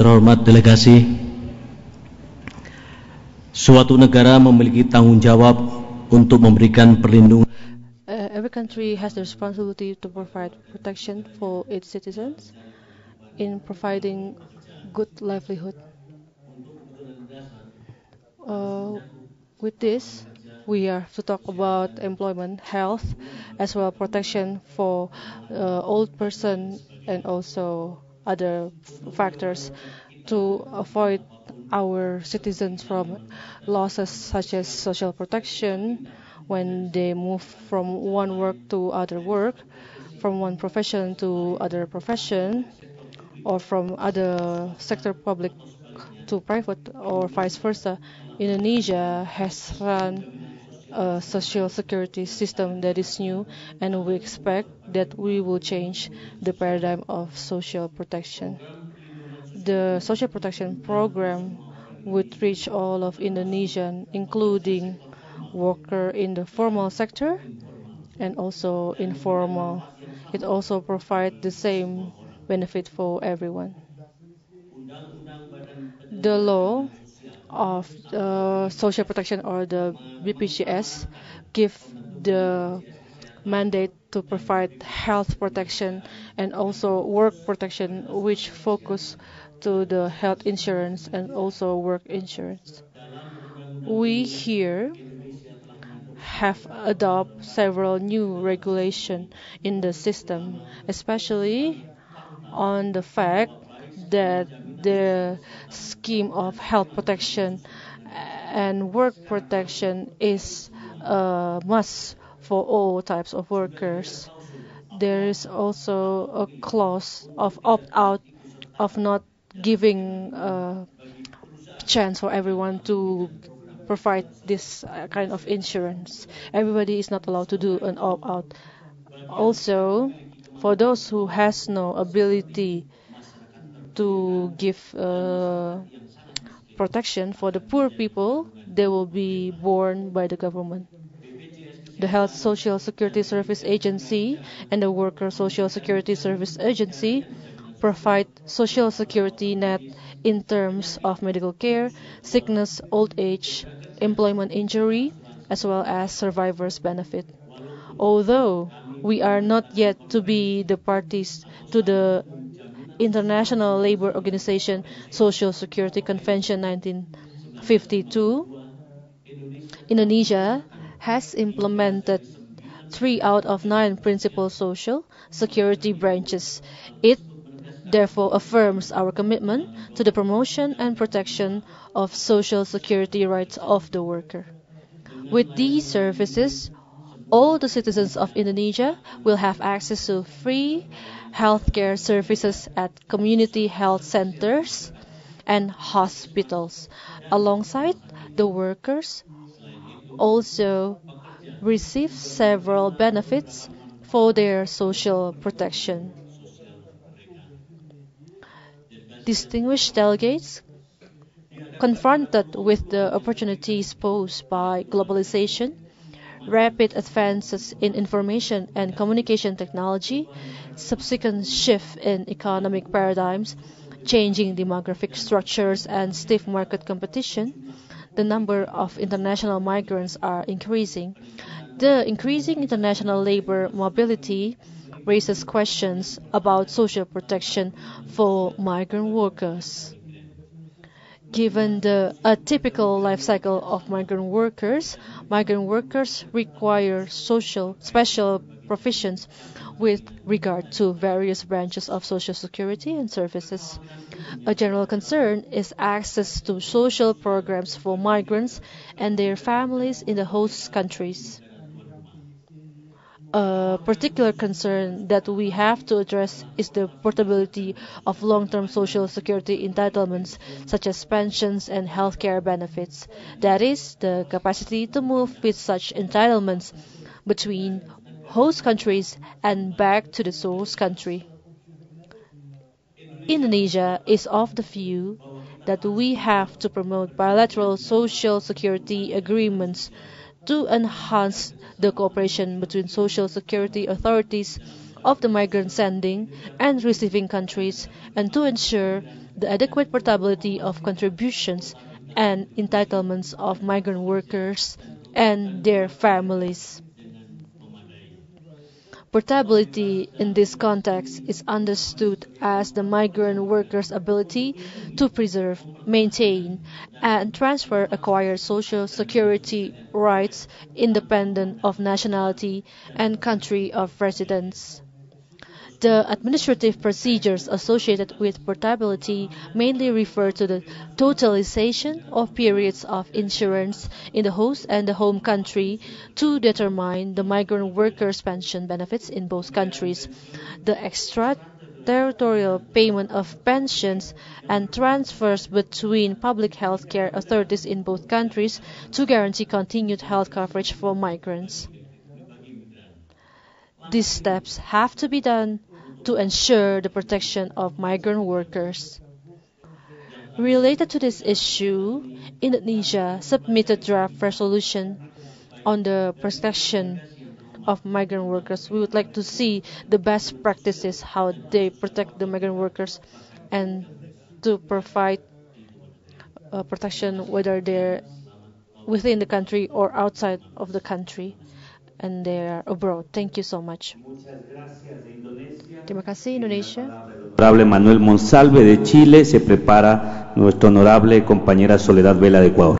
terhormat delegasi, suatu negara memiliki tanggung jawab untuk memberikan perlindungan. Every country has the responsibility to provide protection for its citizens in providing good livelihood. With this, we have to talk about employment, health, as well protection for old person and also other factors to avoid our citizens from losses such as social protection when they move from one work to other work, from one profession to other profession, or from other sector public to private or vice versa. Indonesia has run a social security system that is new, and we expect that we will change the paradigm of social protection. The social protection program would reach all of Indonesian, including workers in the formal sector and also informal. It also provides the same benefit for everyone. The law of social protection, or the BPJS, give the mandate to provide health protection and also work protection, which focus to the health insurance and also work insurance. We here have adopted several new regulations in the system, especially on the fact that the scheme of health protection and work protection is a must for all types of workers. There is also a clause of opt-out of not giving a chance for everyone to provide this kind of insurance. Everybody is not allowed to do an opt-out. Also, for those who has no ability to give protection for the poor people, they will be borne by the government. The Health Social Security Service Agency and the Worker Social Security Service Agency provide social security net in terms of medical care, sickness, old age, employment injury, as well as survivor's benefit. Although we are not yet to be the parties to the International Labour Organization Social Security Convention 1952, Indonesia has implemented 3 out of 9 principal social security branches. It therefore affirms our commitment to the promotion and protection of social security rights of the worker. With these services, all the citizens of Indonesia will have access to free healthcare services at community health centers and hospitals. Alongside, the workers also receive several benefits for their social protection. Distinguished delegates, confronted with the opportunities posed by globalization, rapid advances in information and communication technology, subsequent shift in economic paradigms, changing demographic structures, and stiff market competition, the number of international migrants are increasing. The increasing international labor mobility raises questions about social protection for migrant workers. Given the atypical life cycle of migrant workers require special provisions with regard to various branches of social security and services. A general concern is access to social programs for migrants and their families in the host countries. A particular concern that we have to address is the portability of long-term social security entitlements such as pensions and healthcare benefits. That is, the capacity to move with such entitlements between host countries and back to the source country. Indonesia is of the view that we have to promote bilateral social security agreements to enhance the cooperation between social security authorities of the migrant sending and receiving countries, and to ensure the adequate portability of contributions and entitlements of migrant workers and their families. Portability in this context is understood as the migrant worker's ability to preserve, maintain, and transfer acquired social security rights independent of nationality and country of residence. The administrative procedures associated with portability mainly refer to the totalization of periods of insurance in the host and the home country to determine the migrant workers' pension benefits in both countries, the extraterritorial payment of pensions, and transfers between public health care authorities in both countries to guarantee continued health coverage for migrants. These steps have to be done to ensure the protection of migrant workers. Related to this issue, Indonesia submitted draft resolution on the protection of migrant workers. We would like to see the best practices, how they protect the migrant workers, and to provide protection whether they're within the country or outside of the country and they're abroad. Thank you so much. Terima kasih, Indonesia. Honorable Manuel Monsalve de Chile, se prepara nuestra honorable compañera Soledad Vela de Ecuador.